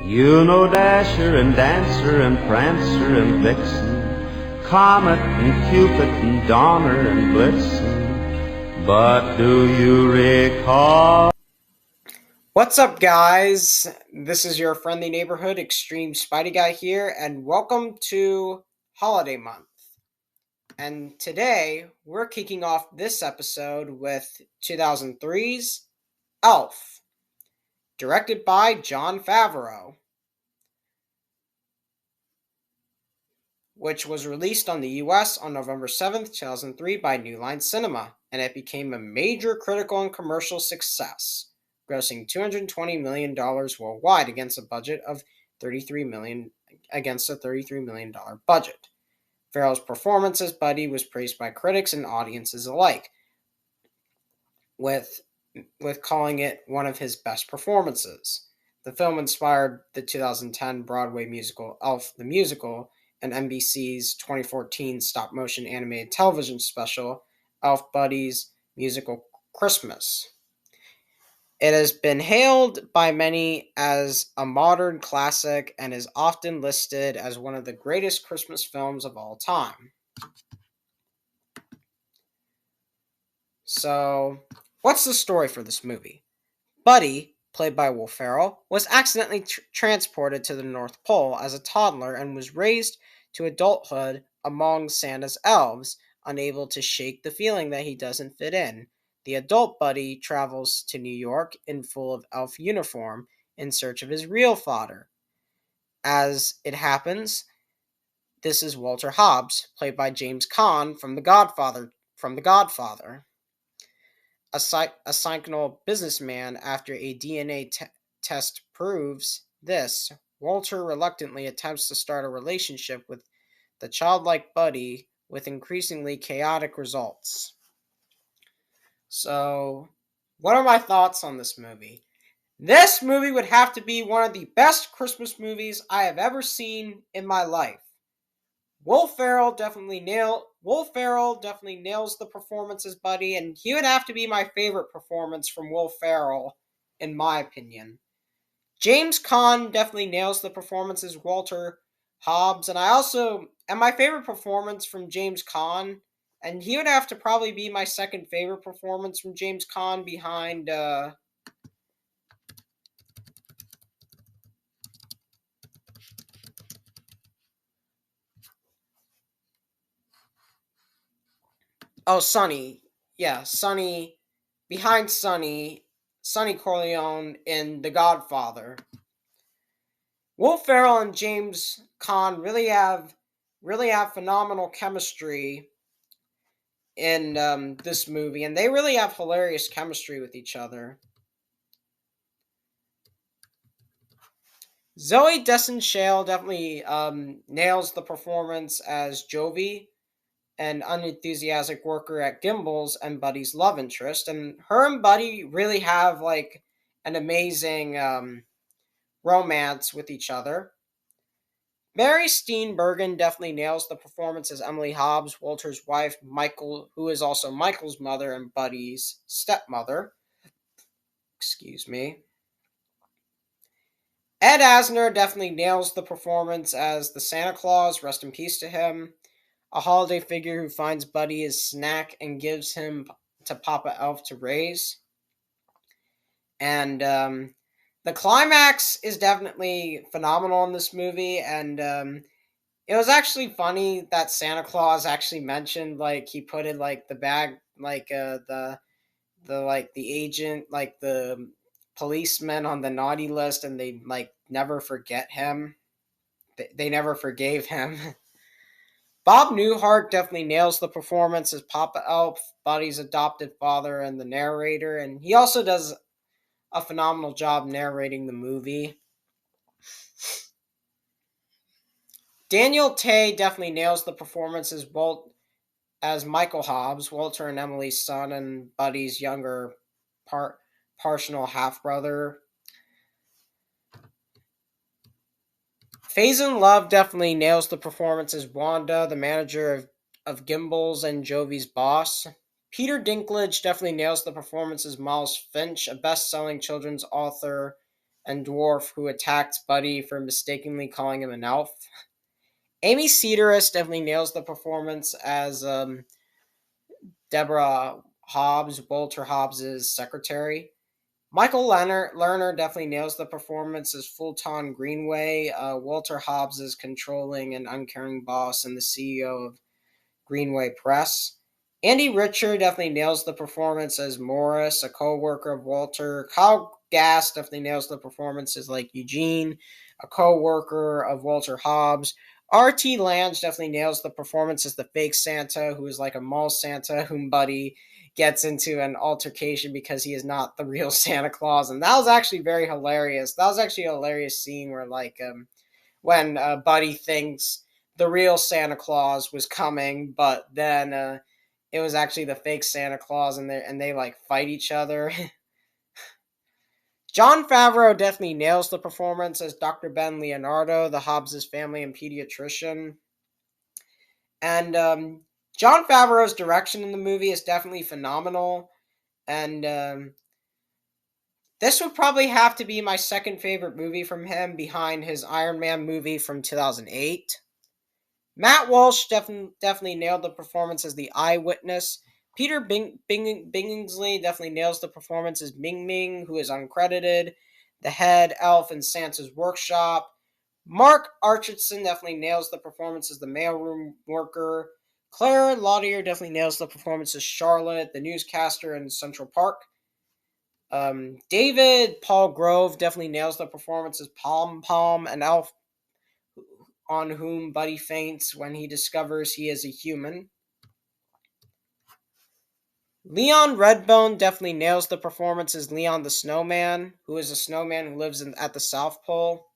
You know Dasher and Dancer and Prancer and Vixen, Comet and Cupid and Donner and Blitzen, but do you recall? What's up, guys? This is your friendly neighborhood Extreme Spidey Guy here, and welcome to Holiday Month. And today, we're kicking off this episode with 2003's Elf, directed by Jon Favreau, which was released on the US on November 7th, 2003 by New Line Cinema, and it became a major critical and commercial success, grossing $220 million worldwide against a budget of $33 million against a $33 million budget. Farrell's performance as Buddy was praised by critics and audiences alike, with calling it one of his best performances. The film inspired the 2010 Broadway musical Elf the Musical and NBC's 2014 stop-motion animated television special Elf Buddy's Musical Christmas. It has been hailed by many as a modern classic and is often listed as one of the greatest Christmas films of all time. So, what's the story for this movie? Buddy, played by Will Ferrell, was accidentally transported to the North Pole as a toddler and was raised to adulthood among Santa's elves, unable to shake the feeling that he doesn't fit in. The adult Buddy travels to New York in full of elf uniform in search of his real father. As it happens, this is Walter Hobbs, played by James Caan from The Godfather. A cynical businessman, after a DNA test proves this, Walter reluctantly attempts to start a relationship with the childlike Buddy, with increasingly chaotic results. So, what are my thoughts on this movie? This movie would have to be one of the best Christmas movies I have ever seen in my life. Will Ferrell definitely nails the performance as Buddy, and he would have to be my favorite performance from Will Ferrell, in my opinion. James Caan definitely nails the performance as Walter Hobbs, and my favorite performance from James Caan, and he would have to probably be my second favorite performance from James Caan behind Sonny. Yeah, Sonny. Behind Sonny Corleone in The Godfather. Will Ferrell and James Caan really have phenomenal chemistry in this movie, and they really have hilarious chemistry with each other. Zoe Deschanel definitely nails the performance as Jovi, an unenthusiastic worker at Gimbel's and Buddy's love interest, and her and Buddy really have like an amazing romance with each other. Mary Steenburgen definitely nails the performance as Emily Hobbs, Walter's wife, Michael, who is also Michael's mother and Buddy's stepmother. Excuse me. Ed Asner definitely nails the performance as the Santa Claus, rest in peace to him, a holiday figure who finds Buddy his snack and gives him to Papa Elf to raise. And the climax is definitely phenomenal in this movie, and it was actually funny that Santa Claus actually mentioned, like, he put in like the bag, like the agent, like the policeman on the naughty list, and they like never forget him. They never forgave him. Bob Newhart definitely nails the performance as Papa Elf, Buddy's adopted father, and the narrator, and he also does a phenomenal job narrating the movie. Daniel Tay definitely nails the performance as Michael Hobbs, Walter and Emily's son and Buddy's younger partial half-brother. Faison Love definitely nails the performance as Wanda, the manager of Gimbel's and Jovi's boss. Peter Dinklage definitely nails the performance as Miles Finch, a best-selling children's author and dwarf who attacked Buddy for mistakenly calling him an elf. Amy Sedaris definitely nails the performance as Deborah Hobbs, Walter Hobbs's secretary. Michael Lerner definitely nails the performance as Fulton Greenway, Walter Hobbs's controlling and uncaring boss and the CEO of Greenway Press. Andy Richer definitely nails the performance as Morris, a co-worker of Walter. Kyle Gass definitely nails the performance as like Eugene, a co-worker of Walter Hobbs. R.T. Lange definitely nails the performance as the fake Santa, who is like a mall Santa whom Buddy gets into an altercation because he is not the real Santa Claus. And that was actually very hilarious. That was actually a hilarious scene where like when Buddy thinks the real Santa Claus was coming, but then it was actually the fake Santa Claus, and they like fight each other. Jon Favreau definitely nails the performance as Dr. Ben Leonardo, the Hobbs' family and pediatrician. And Jon Favreau's direction in the movie is definitely phenomenal. And this would probably have to be my second favorite movie from him, behind his Iron Man movie from 2008. Matt Walsh definitely nailed the performance as the eyewitness. Peter Billingsley definitely nails the performance as Ming Ming, who is uncredited, the head elf in Santa's workshop. Mark Archerson definitely nails the performance as the mailroom worker. Claire Laudier definitely nails the performance as Charlotte, the newscaster in Central Park. David Paul Grove definitely nails the performance as Pom Pom, an elf on whom Buddy faints when he discovers he is a human. Leon Redbone definitely nails the performance as Leon the Snowman, who is a snowman who lives at the South Pole.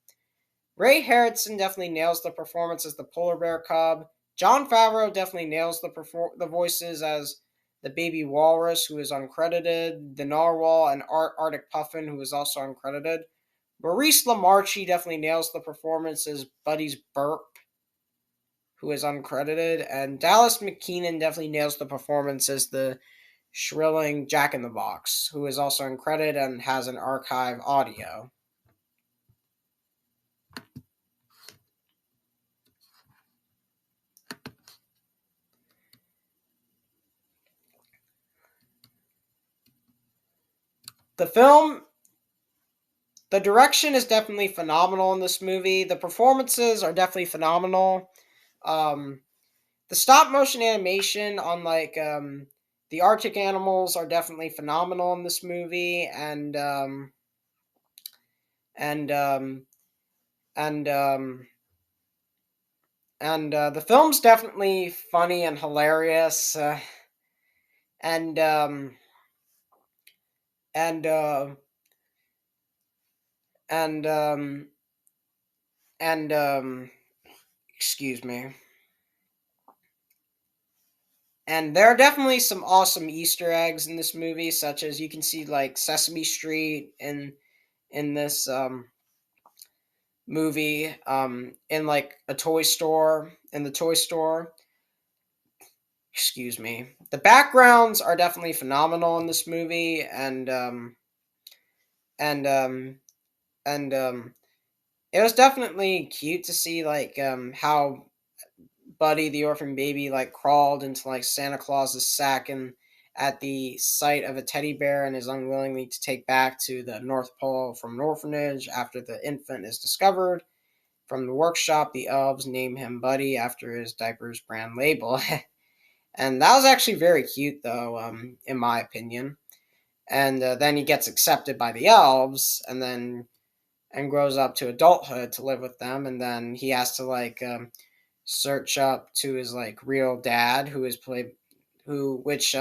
Ray Harrison definitely nails the performance as the polar bear cub. Jon Favreau definitely nails the voices as the baby walrus, who is uncredited, the narwhal, and Arctic Puffin, who is also uncredited. Maurice LaMarche definitely nails the performance as Buddy's burp, who is uncredited, and Dallas McKeenan definitely nails the performance as the shrilling Jack in the Box, who is also uncredited and has an archive audio. The direction is definitely phenomenal in this movie. The performances are definitely phenomenal. The stop motion animation on like the Arctic animals are definitely phenomenal in this movie, and the film's definitely funny and hilarious, and excuse me. And there are definitely some awesome Easter eggs in this movie, such as you can see like Sesame Street in this movie, in like a toy store, in the toy store. Excuse me. The backgrounds are definitely phenomenal in this movie, and it was definitely cute to see like how Buddy the orphan baby like crawled into like Santa Claus's sack and at the sight of a teddy bear, and is unwillingly to take back to the North Pole from an orphanage after the infant is discovered. From the workshop, the elves name him Buddy after his diaper's brand label. And that was actually very cute, though, in my opinion. And then he gets accepted by the elves, and grows up to adulthood to live with them, and then he has to like search up to his like real dad, who is played, which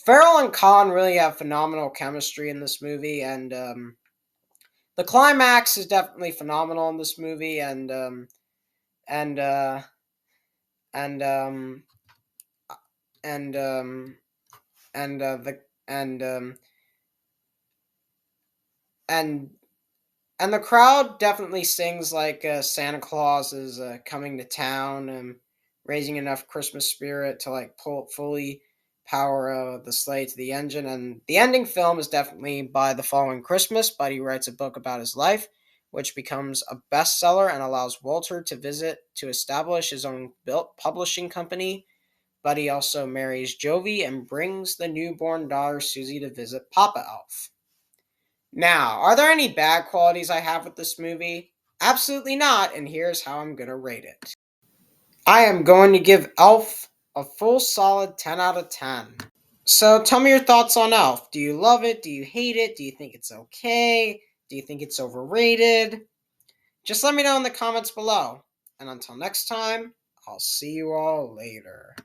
Farrell and Khan really have phenomenal chemistry in this movie, and the climax is definitely phenomenal in this movie, and and uh, and um, and the and and the crowd definitely sings like Santa Claus is coming to town and raising enough Christmas spirit to like fully power the sleigh to the engine. And the ending film is definitely By the Following Christmas. Buddy writes a book about his life, which becomes a bestseller and allows Walter to visit to establish his own built publishing company. Buddy also marries Jovi and brings the newborn daughter Susie to visit Papa Elf. Now, are there any bad qualities I have with this movie? Absolutely not, and here's how I'm gonna rate it. I am going to give Elf a full solid 10 out of 10. So tell me your thoughts on Elf. Do you love it? Do you hate it? Do you think it's okay? Do you think it's overrated? Just let me know in the comments below. And until next time, I'll see you all later.